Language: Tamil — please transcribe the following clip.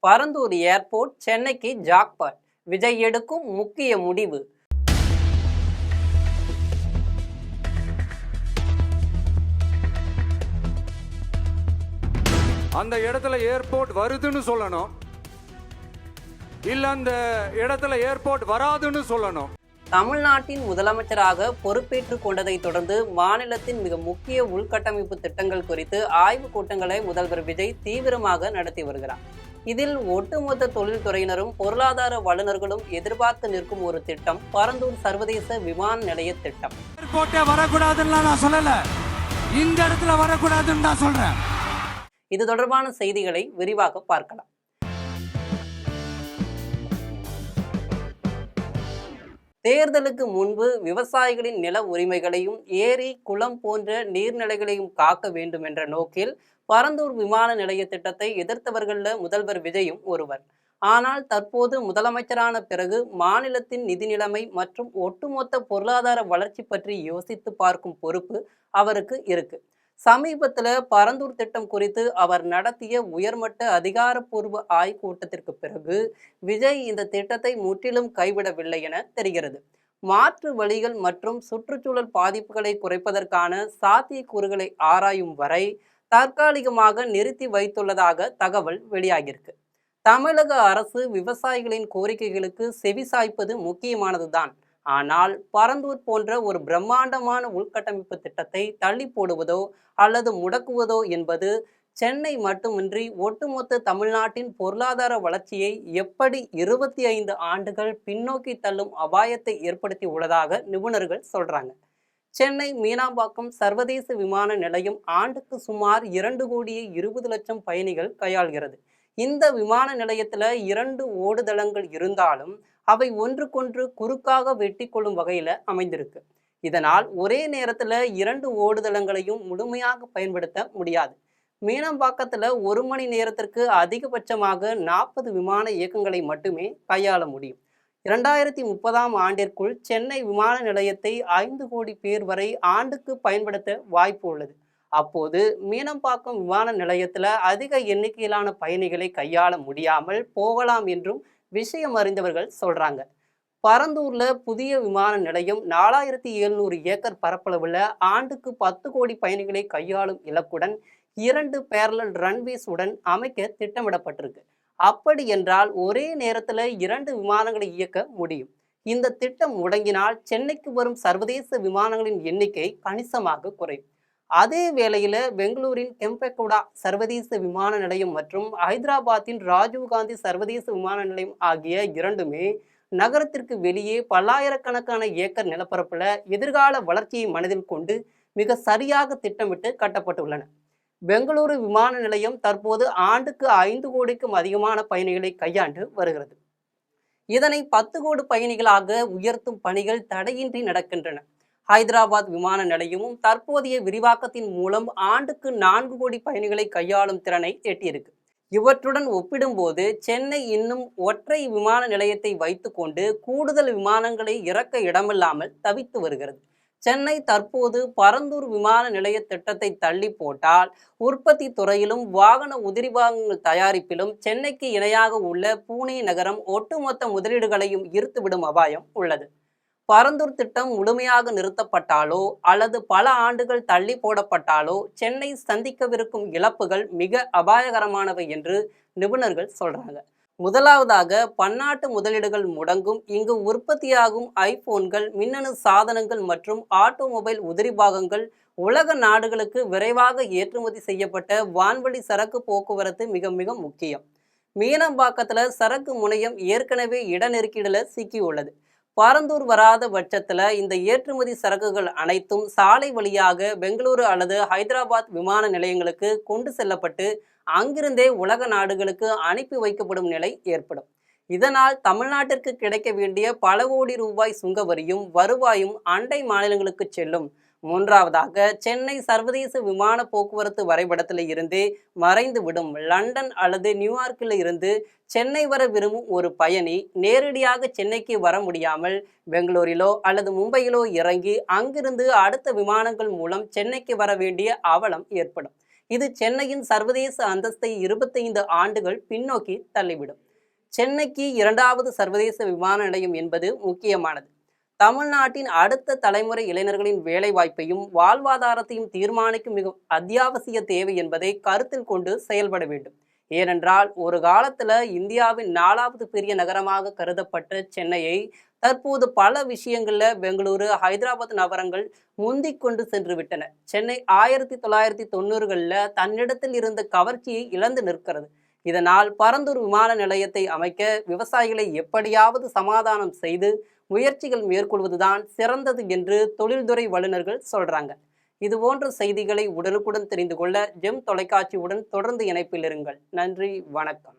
பரந்தூர் ஏர்போர்ட் சென்னைக்கு ஜாக்பாட், விஜய் எடுக்கும் முக்கிய முடிவு. அந்த இடத்துல ஏர்போர்ட் வருதுன்னு சொல்லணும், இல்ல அந்த இடத்துல ஏர்போர்ட் வராதுன்னு சொல்லணும். தமிழ்நாட்டின் முதலமைச்சராக பொறுப்பேற்றுக் கொண்டதை தொடர்ந்து மாநிலத்தின் மிக முக்கிய உள்கட்டமைப்பு திட்டங்கள் குறித்து ஆய்வுக் கூட்டங்களை முதல்வர் விஜய் தீவிரமாக நடத்தி வருகிறார். இதில் ஒட்டுமொத்த தொழில்துறையினரும் பொருளாதார வல்லுநர்களும் எதிர்பார்த்து நிற்கும் ஒரு திட்டம் பரந்தூர் சர்வதேச விமான நிலைய திட்டம். ஏர்போர்ட்டே வரக்கூடாதுன்னு நான் சொல்லல, இந்த இடத்துல வரக்கூடாதுன்னு நான் சொல்றேன். இது தொடர்பான செய்திகளை விரிவாக பார்க்கலாம். தேர்தலுக்கு முன்பு விவசாயிகளின் நில உரிமைகளையும் ஏரி குளம் போன்ற நீர்நிலைகளையும் காக்க வேண்டும் என்ற நோக்கில் பரந்தூர் விமான நிலைய திட்டத்தை எதிர்த்தவர்கள முதல்வர் விஜயும் ஒருவர். ஆனால் தற்போது முதலமைச்சரான பிறகு மாநிலத்தின் நிதி நிலைமை மற்றும் ஒட்டுமொத்த பொருளாதார வளர்ச்சி பற்றி யோசித்து பார்க்கும் பொறுப்பு அவருக்கு இருக்கு. சமீபத்துல பரந்தூர் திட்டம் குறித்து அவர் நடத்திய உயர்மட்ட அதிகாரப்பூர்வ ஆய்வுக் கூட்டத்திற்கு பிறகு விஜய் இந்த திட்டத்தை முற்றிலும் கைவிடவில்லை என தெரிகிறது. மாற்று வழிகள் மற்றும் சுற்றுச்சூழல் பாதிப்புகளை குறைப்பதற்கான சாத்தியக்கூறுகளை ஆராயும் வரை தற்காலிகமாக நிறுத்தி வைத்துள்ளதாக தகவல் வெளியாகியிருக்கு. தமிழக அரசு விவசாயிகளின் கோரிக்கைகளுக்கு செவிசாய்ப்பது முக்கியமானதுதான். ஆனால் பரந்தூர் போன்ற ஒரு பிரம்மாண்டமான உள்கட்டமைப்பு திட்டத்தை தள்ளி போடுவதோ அல்லது முடக்குவதோ என்பது சென்னை மட்டுமின்றி ஒட்டுமொத்த தமிழ்நாட்டின் பொருளாதார வளர்ச்சியை எப்படி 25 ஆண்டுகள் பின்னோக்கி தள்ளும் அபாயத்தை ஏற்படுத்தி உள்ளதாக நிபுணர்கள் சொல்றாங்க. சென்னை மீனாம்பாக்கம் சர்வதேச விமான நிலையம் ஆண்டுக்கு சுமார் 2,20,00,000 பயணிகள் கையாள்கிறது. இந்த விமான நிலையத்துல 2 ஓடுதளங்கள் இருந்தாலும் அவை ஒன்றுக்கொன்று குறுக்காக வெட்டி கொள்ளும் வகையில அமைந்திருக்கு. இதனால் ஒரே நேரத்துல 2 ஓடுதளங்களையும் முழுமையாக பயன்படுத்த முடியாது. மீனம்பாக்கத்துல 1 மணி நேரத்திற்கு அதிகபட்சமாக 40 விமான இயக்கங்களை மட்டுமே கையாள முடியும். 2030ஆம் ஆண்டிற்குள் சென்னை விமான நிலையத்தை 5 கோடி பேர் வரை ஆண்டுக்கு பயன்படுத்த வாய்ப்பு உள்ளது. அப்போது மீனம்பாக்கம் விமான நிலையத்துல அதிக எண்ணிக்கையிலான பயணிகளை கையாள முடியாமல் போகலாம் என்றும் விஷயம் அறிந்தவர்கள் சொல்றாங்க. பரந்தூர்ல புதிய விமான நிலையம் 4700 ஏக்கர் பரப்பளவுல ஆண்டுக்கு 10 கோடி பயணிகளை கையாளும் இலக்குடன் 2 பேரலல் ரன்வேஸ் உடன் அமைக்க திட்டமிடப்பட்டிருக்கு. அப்படி என்றால் ஒரே நேரத்துல 2 விமானங்களை இயக்க முடியும். இந்த திட்டம் முடங்கினால் சென்னைக்கு வரும் சர்வதேச விமானங்களின் எண்ணிக்கை கணிசமாக குறையும். அதே வேளையில பெங்களூரின் கெம்பெகவுடா சர்வதேச விமான நிலையம் மற்றும் ஹைதராபாத்தின் ராஜீவ்காந்தி சர்வதேச விமான நிலையம் ஆகிய இரண்டுமே நகரத்திற்கு வெளியே பல்லாயிரக்கணக்கான ஏக்கர் நிலப்பரப்புல எதிர்கால வளர்ச்சியை மனதில் கொண்டு மிக சரியாக திட்டமிட்டு கட்டப்பட்டுள்ளன. பெங்களூரு விமான நிலையம் தற்போது ஆண்டுக்கு 5 கோடிக்கும் அதிகமான பயணிகளை கையாண்டு வருகிறது. இதனை 10 கோடி பயணிகளாக உயர்த்தும் பணிகள் தடையின்றி நடக்கின்றன. ஹைதராபாத் விமான நிலையமும் தற்போதைய விரிவாக்கத்தின் மூலம் ஆண்டுக்கு 4 கோடி பயணிகளை கையாளும் திறனை எட்டியிருக்கு. இவற்றுடன் ஒப்பிடும்போது சென்னை இன்னும் ஒற்றை விமான நிலையத்தை வைத்துக்கொண்டு கூடுதல் விமானங்களை இறக்க இடமில்லாமல் தவித்து வருகிறது. சென்னை தற்போது பரந்தூர் விமான நிலைய திட்டத்தை தள்ளி போட்டால் உற்பத்தி துறையிலும் வாகன உதிரிபாகங்கள் தயாரிப்பிலும் சென்னைக்கு இணையாக உள்ள பூனே நகரம் ஒட்டுமொத்த முதலீடுகளையும் ஈர்த்துவிடும் அபாயம் உள்ளது. பரந்தூர் திட்டம் முழுமையாக நிறுத்தப்பட்டாலோ அல்லது பல ஆண்டுகள் தள்ளி போடப்பட்டாலோ சென்னை சந்திக்கவிருக்கும் இழப்புகள் மிக அபாயகரமானவை என்று நிபுணர்கள் சொல்றாங்க. முதலாவதாக பன்னாட்டு முதலீடுகள் முடங்கும். இங்கு உற்பத்தியாகும் ஐபோன்கள், மின்னணு சாதனங்கள் மற்றும் ஆட்டோமொபைல் உதிரிபாகங்கள் உலக நாடுகளுக்கு விரைவாக ஏற்றுமதி செய்யப்பட்ட வான்வழி சரக்கு போக்குவரத்து மிக மிக முக்கியம். மீனம்பாக்கத்துல சரக்கு முனையம் ஏற்கனவே இட நெருக்கீடுல சிக்கியுள்ளது. பரந்தூர் வராத பட்சத்துல இந்த ஏற்றுமதி சரக்குகள் அனைத்தும் சாலை வழியாக பெங்களூரு அல்லது ஹைதராபாத் விமான நிலையங்களுக்கு கொண்டு செல்லப்பட்டு அங்கிருந்தே உலக நாடுகளுக்கு அனுப்பி வைக்கப்படும் நிலை ஏற்படும். இதனால் தமிழ்நாட்டிற்கு கிடைக்க வேண்டிய பல கோடி ரூபாய் சுங்க வரியும் வருவாயும் அண்டை மாநிலங்களுக்கு செல்லும். மூன்றாவதாக சென்னை சர்வதேச விமான போக்குவரத்து வரைபடத்தில் இருந்தே மறைந்து விடும். லண்டன் அல்லது நியூயார்க்கில் இருந்து சென்னை வர விரும்பும் ஒரு பயணி நேரடியாக சென்னைக்கு வர முடியாமல் பெங்களூரிலோ அல்லது மும்பையிலோ இறங்கி அங்கிருந்து அடுத்த விமானங்கள் மூலம் சென்னைக்கு வர வேண்டிய அவலம் ஏற்படும். இது சென்னையின் சர்வதேச அந்தஸ்தை 25 ஆண்டுகள் பின்னோக்கி தள்ளிவிடும். சென்னைக்கு 2வது சர்வதேச விமான நிலையம் என்பது முக்கியமானது. தமிழ்நாட்டின் அடுத்த தலைமுறை இளைஞர்களின் வேலைவாய்ப்பையும் வாழ்வாதாரத்தையும் தீர்மானிக்கும் மிக அத்தியாவசிய தேவை என்பதை கருத்தில் கொண்டு செயல்பட வேண்டும். ஏனென்றால் ஒரு காலத்துல இந்தியாவின் 4வது பெரிய நகரமாக கருதப்பட்ட சென்னையை தற்போது பல விஷயங்கள்ல பெங்களூரு, ஹைதராபாத் நகரங்கள் முந்திக் கொண்டு சென்று விட்டன. சென்னை 1990களில் தன்னிடத்தில் இருந்த கவர்ச்சியை இழந்து நிற்கிறது. இதனால் பரந்தூர் விமான நிலையத்தை அமைக்க விவசாயிகளை எப்படியாவது சமாதானம் செய்து முயற்சிகள் மேற்கொள்வதுதான் சிறந்தது என்று தொழில்துறை வல்லுநர்கள் சொல்றாங்க. இது போன்ற செய்திகளை உடனுக்குடன் தெரிந்து கொள்ள ஜெம் தொலைக்காட்சியுடன் தொடர்ந்து இணைப்பில் இருங்கள். நன்றி, வணக்கம்.